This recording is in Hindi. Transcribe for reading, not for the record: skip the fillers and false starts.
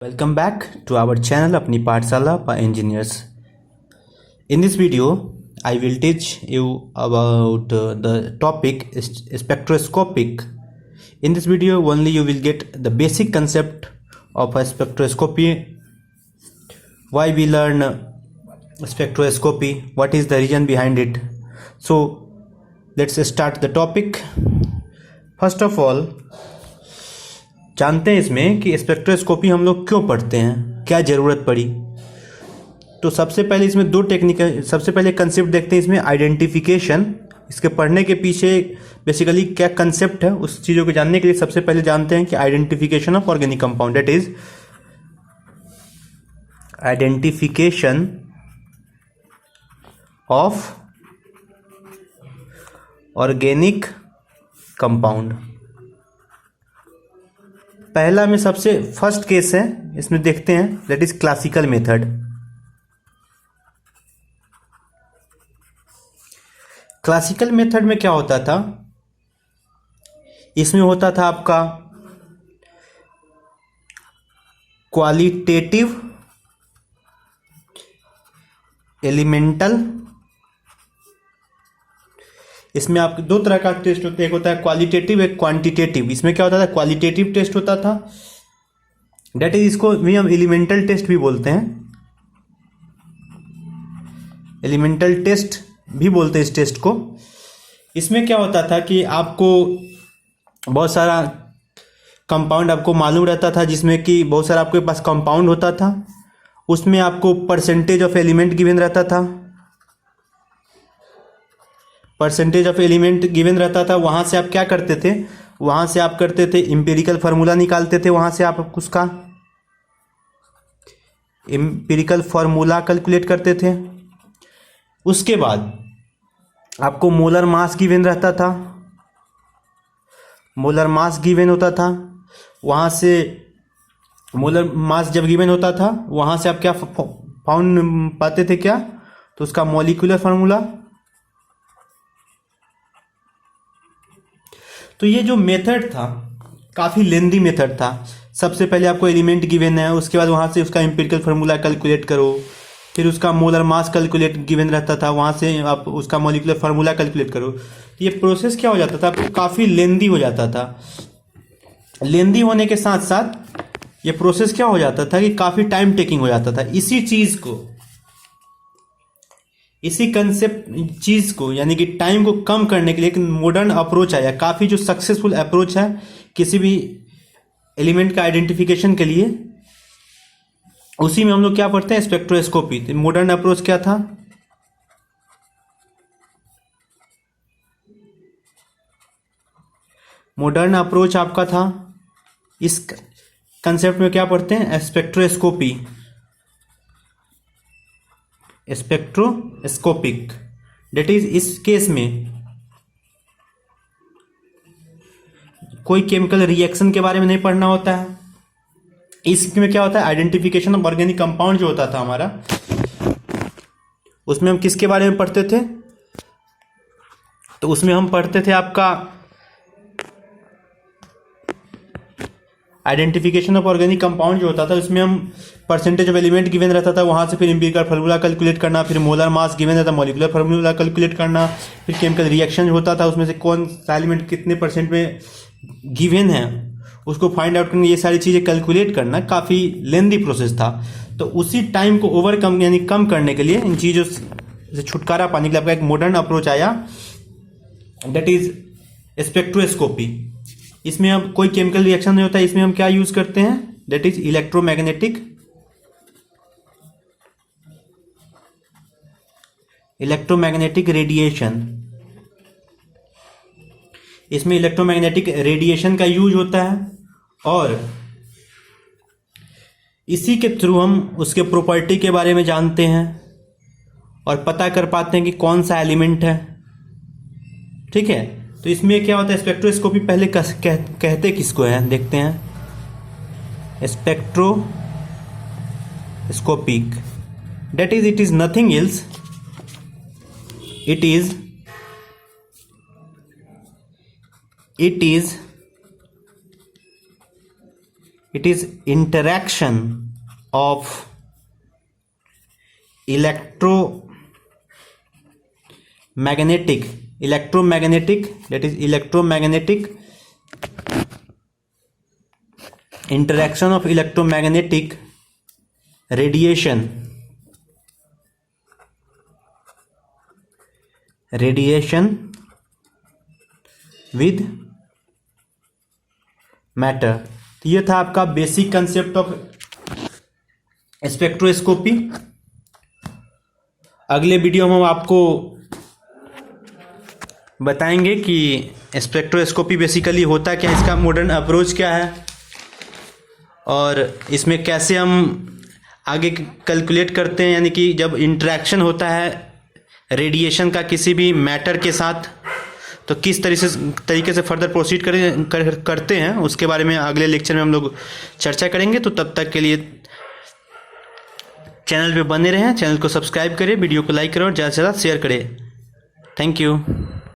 Welcome back to our channel अपनी पाठशाला by engineers. In this video, I will teach you about the topic spectroscopic. In this video, only you will get the basic concept of a spectroscopy. Why we learn spectroscopy? What is the reason behind it? So, let's start the topic. First of all, जानते हैं इसमें कि स्पेक्ट्रोस्कोपी हम लोग क्यों पढ़ते हैं, क्या ज़रूरत पड़ी। तो सबसे पहले इसमें दो टेक्निकल, सबसे पहले कंसेप्ट देखते हैं इसमें आइडेंटिफिकेशन। इसके पढ़ने के पीछे बेसिकली क्या कंसेप्ट है, उस चीज़ों को जानने के लिए सबसे पहले जानते हैं कि identification of organic compound, that is identification of organic compound. पहला में सबसे फर्स्ट केस है, इसमें देखते हैं, that is classical method. Classical method में क्या होता था, इसमें होता था आपका क्वालिटेटिव एलिमेंटल। इसमें आप दो तरह का टेस्ट होता है, एक होता है क्वालिटेटिव, एक क्वांटिटेटिव। इसमें क्या होता था, क्वालिटेटिव टेस्ट होता था, डेट इज, इसको भी हम एलिमेंटल टेस्ट भी बोलते हैं, एलिमेंटल टेस्ट भी बोलते हैं इस टेस्ट को। इसमें क्या होता था कि आपको बहुत सारा कंपाउंड आपको मालूम रहता था, जिसमें कि बहुत सारा आपके पास कंपाउंड होता था, उसमें आपको परसेंटेज ऑफ एलिमेंट गिवन रहता था, परसेंटेज ऑफ एलिमेंट गिवन रहता था। वहाँ से आप क्या करते थे, वहाँ से आप करते थे इम्पेरिकल फार्मूला निकालते थे, वहाँ से आप उसका इम्पेरिकल फार्मूला कैलकुलेट करते थे। उसके बाद आपको मोलर मास गिवन रहता था, मोलर मास गिवन होता था। वहाँ से मोलर मास जब गिवन होता था, वहाँ से आप क्या फाउंड पाते थे, क्या, तो उसका मॉलिक्यूलर फार्मूला। तो ये जो मेथड था काफ़ी लेंदी मेथड था। सबसे पहले आपको एलिमेंट गिवन है, उसके बाद वहाँ से उसका एम्पिरिकल फार्मूला कैलकुलेट करो, फिर उसका मोलर मास कैलकुलेट गिवन रहता था, वहाँ से आप उसका मॉलिक्यूलर फार्मूला कैलकुलेट करो। ये प्रोसेस क्या हो जाता था, आपको काफ़ी लेंदी हो जाता था। लेंदी होने के साथ साथ ये प्रोसेस क्या हो जाता था कि काफ़ी टाइम टेकिंग हो जाता था। इसी चीज़ को, इसी कंसेप्ट चीज़ को, यानी कि टाइम को कम करने के लिए एक मॉडर्न अप्रोच आया, काफ़ी जो सक्सेसफुल अप्रोच है किसी भी एलिमेंट का आइडेंटिफिकेशन के लिए। उसी में हम लोग क्या पढ़ते हैं, स्पेक्ट्रोस्कोपी। तो मॉडर्न अप्रोच क्या था, मॉडर्न अप्रोच आपका था, इस कंसेप्ट में क्या पढ़ते हैं, स्पेक्ट्रोस्कोपी, स्पेक्ट्रोस्कोपिक। डेट इज, इस केस में कोई केमिकल रिएक्शन के बारे में नहीं पढ़ना होता है। इसमें क्या होता है, आइडेंटिफिकेशन ऑफ ऑर्गेनिक कंपाउंड जो होता था हमारा, उसमें हम किसके बारे में पढ़ते थे, तो उसमें हम पढ़ते थे आपका आइडेंटिफिकेशन ऑफ ऑर्गेनिक कंपाउंड जो होता था, उसमें हम परसेंटेज ऑफ एलिमेंट गिवन रहता था, वहाँ से फिर एम्पिरिकल फार्मूला कैलकुलेट करना, फिर मोलर मास गिवन रहता था, मॉलिक्यूलर फार्मूला कैलकुलेट करना, फिर केमिकल रिएक्शन होता था, उसमें से कौन सा एलिमेंट कितने परसेंट में गिवन है उसको फाइंड आउट करना, ये सारी चीज़ें कैलकुलेट करना काफ़ी लेंदी प्रोसेस था। तो उसी टाइम को ओवरकम यानी कम करने के लिए, इन चीज़ों से छुटकारा पाने के लिए आपका एक मॉडर्न अप्रोच आया, दैट इज स्पेक्ट्रोस्कोपी। इसमें अब कोई केमिकल रिएक्शन नहीं होता है, इसमें हम क्या यूज करते हैं, that is electromagnetic, electromagnetic radiation. इसमें इलेक्ट्रोमैग्नेटिक रेडिएशन का यूज होता है, और इसी के थ्रू हम उसके प्रॉपर्टी के बारे में जानते हैं और पता कर पाते हैं कि कौन सा एलिमेंट है। ठीक है, तो इसमें क्या होता है, स्पेक्ट्रोस्कोपी पहले कहते किसको है, देखते हैं। Spectroscopic, that is, it is nothing else, it is it is interaction of electromagnetic that is electromagnetic interaction of electromagnetic radiation with matter. तो ये था आपका बेसिक कंसेप्ट ऑफ स्पेक्ट्रोस्कोपी। अगले वीडियो में हम आपको बताएंगे कि स्पेक्ट्रोस्कोपी बेसिकली होता क्या है, इसका मॉडर्न अप्रोच क्या है और इसमें कैसे हम आगे कैलकुलेट करते हैं, यानी कि जब इंटरेक्शन होता है रेडिएशन का किसी भी मैटर के साथ तो किस तरीके से फर्दर प्रोसीड करते हैं, उसके बारे में अगले लेक्चर में हम लोग चर्चा करेंगे। तो तब तक के लिए चैनल पे बने रहें, चैनल को सब्सक्राइब करें, वीडियो को लाइक करें और ज़्यादा से ज़्यादा शेयर करें। Thank you.